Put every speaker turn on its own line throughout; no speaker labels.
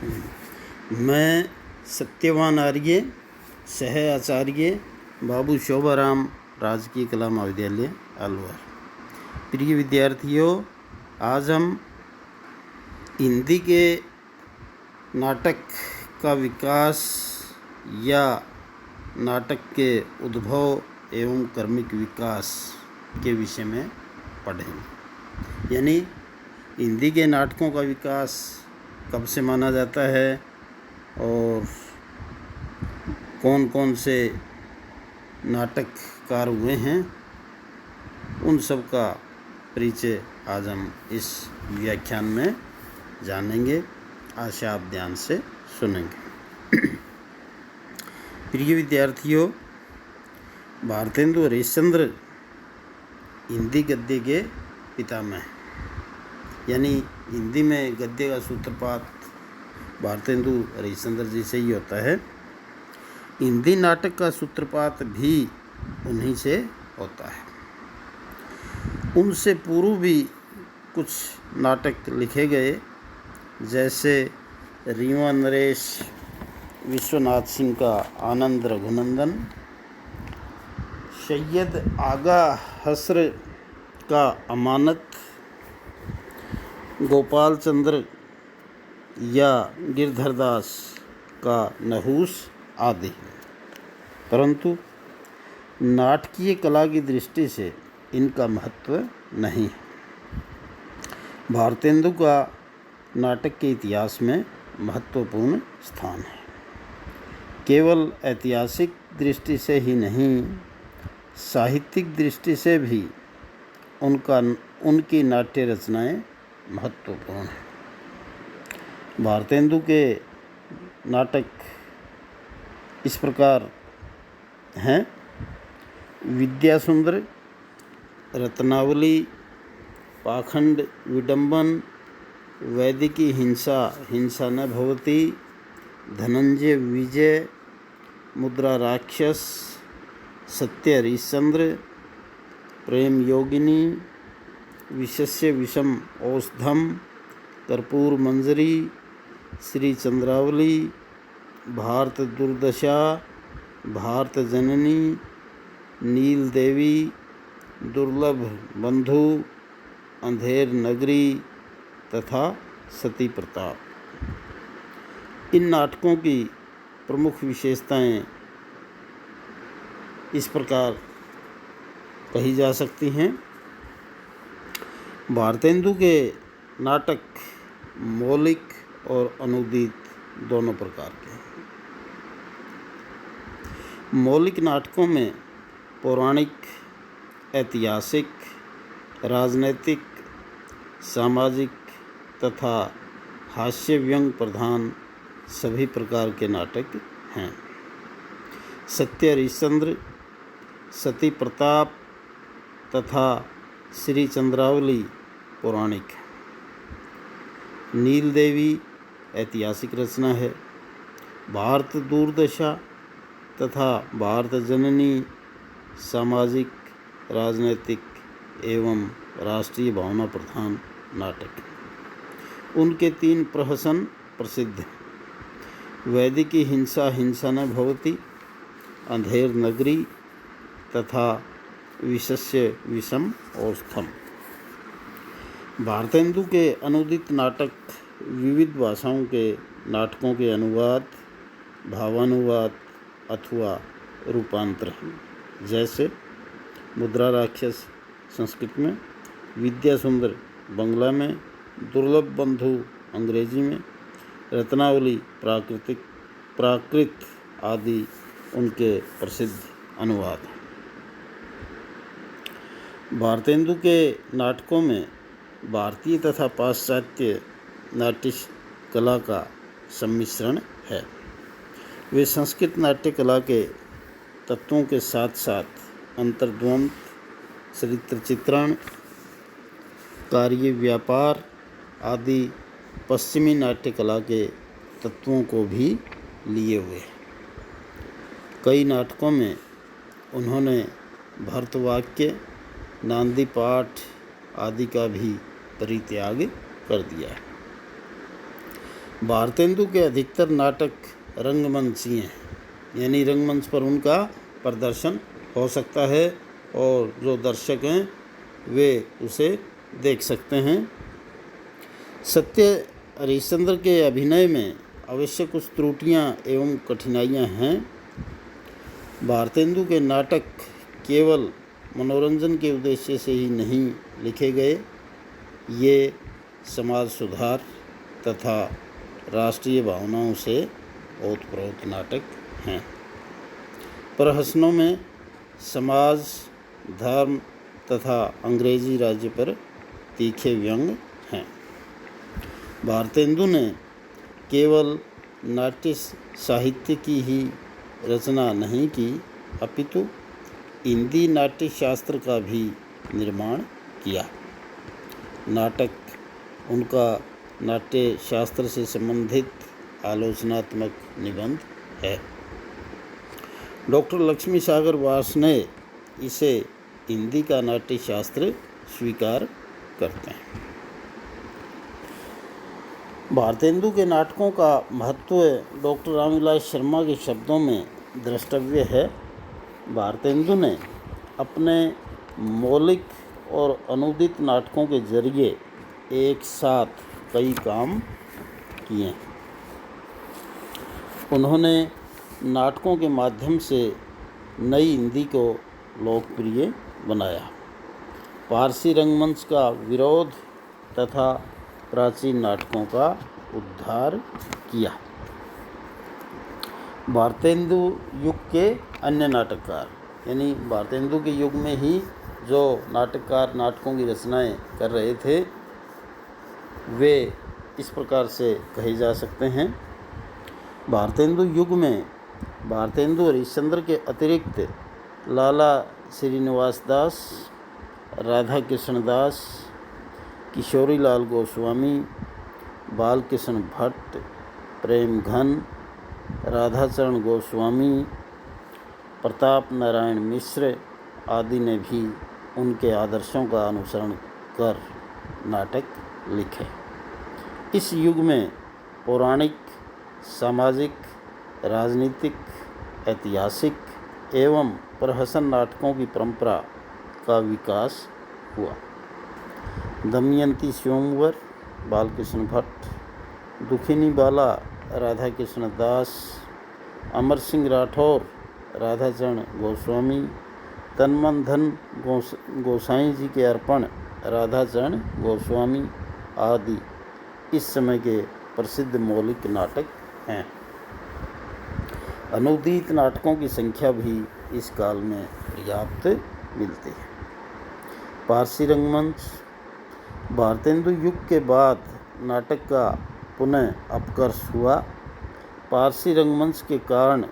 मैं सत्यवान आर्य, सह आचार्य बाबू शोभाराम राजकीय कला महाविद्यालय अलवर। प्रिय विद्यार्थियों, आज हम हिंदी के नाटक का विकास या नाटक के उद्भव एवं क्रमिक विकास के विषय में पढ़ेंगे। यानी हिंदी के नाटकों का विकास कब से माना जाता है और कौन कौन से नाटककार हुए हैं, उन सब का परिचय आज हम इस व्याख्यान में जानेंगे। आशा आप ध्यान से सुनेंगे। प्रिय विद्यार्थियों, भारतेंदु हरिश्चंद्र हिंदी गद्य के पितामह हैं। यानी हिंदी में गद्य का सूत्रपात भारतेंदु हरिश्चंद्र जी से ही होता है। हिंदी नाटक का सूत्रपात भी उन्हीं से होता है। उनसे पूर्व भी कुछ नाटक लिखे गए, जैसे रीवा नरेश विश्वनाथ सिंह का आनंद रघुनंदन, सैयद आगा हसर का अमानत, गोपाल चंद्र या गिरधरदास का नहूस आदि। परंतु नाटकीय कला की दृष्टि से इनका महत्व नहीं है। भारतेंदु का नाटक के इतिहास में महत्वपूर्ण स्थान है। केवल ऐतिहासिक दृष्टि से ही नहीं, साहित्यिक दृष्टि से भी उनकी नाट्य रचनाएं महत्वपूर्ण है। भारतेंदु के नाटक इस प्रकार हैं: विद्यासुंदर, रत्नावली, पाखंड विडंबन, वैदिकी हिंसा हिंसा न भवति, धनंजय विजय, मुद्रा राक्षस, सत्य हरिश्चंद्र, प्रेम योगिनी, विषस्य विषम औषधम, कर्पूर मंजरी, श्री चंद्रावली, भारत दुर्दशा, भारत जननी, नील देवी, दुर्लभ बंधु, अंधेर नगरी तथा सती प्रताप। इन नाटकों की प्रमुख विशेषताएं इस प्रकार कही जा सकती हैं। भारतेंदु के नाटक मौलिक और अनूदित दोनों प्रकार के हैं। मौलिक नाटकों में पौराणिक, ऐतिहासिक, राजनैतिक, सामाजिक तथा हास्य व्यंग प्रधान सभी प्रकार के नाटक हैं। सत्य हरिश्चंद्र, सती प्रताप तथा श्री चंद्रावली पौराणिक है। नील देवी ऐतिहासिक रचना है। भारत दुर्दशा तथा भारत जननी सामाजिक, राजनैतिक एवं राष्ट्रीय भावना प्रधान नाटक। उनके 3 प्रहसन प्रसिद्ध हैं: वैदिकी हिंसा हिंसा न भवति, अंधेर नगरी तथा विषस्य विषम औषधम। भारतेंदु के अनुदित नाटक विविध भाषाओं के नाटकों के अनुवाद, भावानुवाद अथवा रूपांतर हैं। जैसे मुद्रा राक्षस संस्कृत में, विद्यासुंदर बंगला में, दुर्लभ बंधु अंग्रेजी में, रत्नावली प्राकृत आदि उनके प्रसिद्ध अनुवाद हैं। भारतेंदु के नाटकों में भारतीय तथा पाश्चात्य नाट्य कला का सम्मिश्रण है। वे संस्कृत नाट्य कला के तत्वों के साथ साथ अंतर्द्वंद, चरित्र चित्रण, कार्य व्यापार आदि पश्चिमी नाट्य कला के तत्वों को भी लिए हुए हैं। कई नाटकों में उन्होंने भर्तवाक्य, नांदी पाठ आदि का भी परित्याग कर दिया है। भारतेंदु के अधिकतर नाटक रंगमंची हैं, यानी रंगमंच पर उनका प्रदर्शन हो सकता है और जो दर्शक हैं वे उसे देख सकते हैं। सत्य हरिश्चंद्र के अभिनय में अवश्य कुछ त्रुटियां एवं कठिनाइयां हैं। भारतेंदु के नाटक केवल मनोरंजन के उद्देश्य से ही नहीं लिखे गए, ये समाज सुधार तथा राष्ट्रीय भावनाओं से ओतप्रोत नाटक हैं। प्रहसनों में समाज, धर्म तथा अंग्रेजी राज्य पर तीखे व्यंग हैं। भारतेंदु ने केवल नाट्य साहित्य की ही रचना नहीं की, अपितु हिंदी नाट्य शास्त्र का भी निर्माण किया। नाटक उनका नाट्य शास्त्र से संबंधित आलोचनात्मक निबंध है। डॉक्टर लक्ष्मी सागर व्यास ने इसे हिंदी का नाट्य शास्त्र स्वीकार करते हैं। भारतेंदु के नाटकों का महत्व डॉक्टर रामविलास शर्मा के शब्दों में द्रष्टव्य है। भारतेंदु ने अपने मौलिक और अनुदित नाटकों के जरिए एक साथ कई काम किए। उन्होंने नाटकों के माध्यम से नई हिंदी को लोकप्रिय बनाया, पारसी रंगमंच का विरोध तथा प्राचीन नाटकों का उद्धार किया। भारतेंदु युग के अन्य नाटककार, यानी भारतेंदु के युग में ही जो नाटककार नाटकों की रचनाएं कर रहे थे वे इस प्रकार से कहे जा सकते हैं। भारतेंदु युग में भारतेंदु हरिश्चंद्र के अतिरिक्त लाला श्रीनिवास दास, राधा कृष्ण दास, किशोरी लाल गोस्वामी, बालकृष्ण भट्ट, प्रेम घन, राधाचरण गोस्वामी, प्रताप नारायण मिश्र आदि ने भी उनके आदर्शों का अनुसरण कर नाटक लिखे। इस युग में पौराणिक, सामाजिक, राजनीतिक, ऐतिहासिक एवं प्रहसन नाटकों की परंपरा का विकास हुआ। दमयंती स्वयंवर बालकृष्ण भट्ट, दुखिनी बाला राधा कृष्ण दास, अमर सिंह राठौर, राधाचरण गोस्वामी, तन धन गोसाई जी के अर्पण राधाचरण गोस्वामी आदि इस समय के प्रसिद्ध मौलिक नाटक हैं। अनुदित नाटकों की संख्या भी इस काल में पर्याप्त मिलती है। पारसी रंगमंच, भारतेंदु युग के बाद नाटक का पुनः अपकर्ष हुआ। पारसी रंगमंच के कारण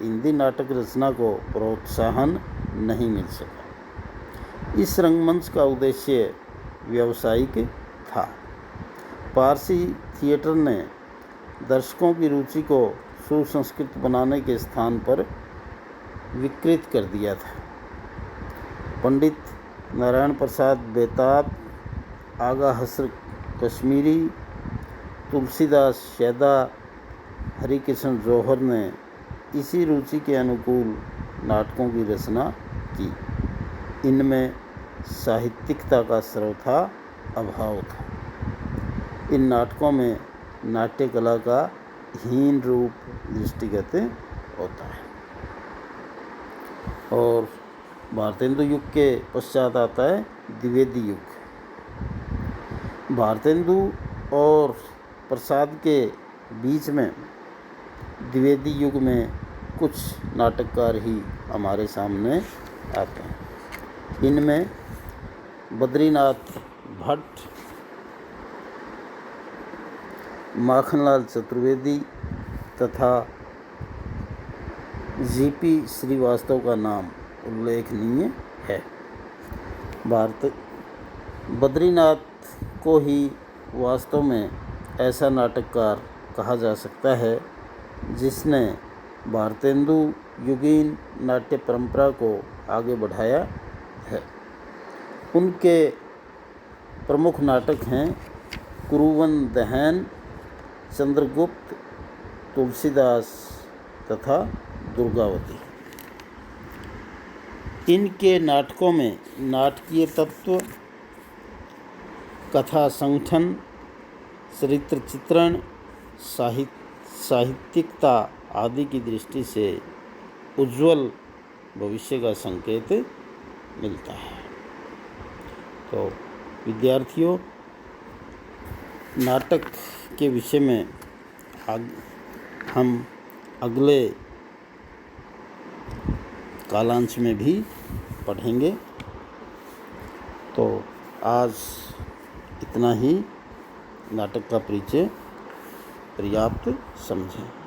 हिंदी नाटक रचना को प्रोत्साहन नहीं मिल सका। इस रंगमंच का उद्देश्य व्यावसायिक था। पारसी थिएटर ने दर्शकों की रुचि को सुसंस्कृत बनाने के स्थान पर विकृत कर दिया था। पंडित नारायण प्रसाद बेताब, आगा हसर कश्मीरी, तुलसीदास शैदा, हरिकृष्ण जौहर ने इसी रुचि के अनुकूल नाटकों की रचना की। इनमें साहित्यिकता का सर्वथा अभाव था। इन नाटकों में नाट्य कला का हीन रूप दृष्टिगत होता है। और भारतेंदु युग के पश्चात आता है द्विवेदी युग। भारतेंदु और प्रसाद के बीच में द्विवेदी युग में कुछ नाटककार ही हमारे सामने आते हैं। इनमें बद्रीनाथ भट्ट, माखनलाल चतुर्वेदी तथा जीपी श्रीवास्तव का नाम उल्लेखनीय है। बद्रीनाथ को ही वास्तव में ऐसा नाटककार कहा जा सकता है जिसने भारतेंदु युगीन नाट्य परंपरा को आगे बढ़ाया है। उनके प्रमुख नाटक हैं कुरुवन दहन, चंद्रगुप्त, तुलसीदास तथा दुर्गावती। इनके नाटकों में नाटकीय तत्व, कथा संगठन, चरित्र चित्रण, साहित्यिकता आदि की दृष्टि से उज्ज्वल भविष्य का संकेत मिलता है। तो विद्यार्थियों, नाटक के विषय में हम अगले कालांश में भी पढ़ेंगे। तो आज इतना ही नाटक का परिचय पर्याप्त समझें।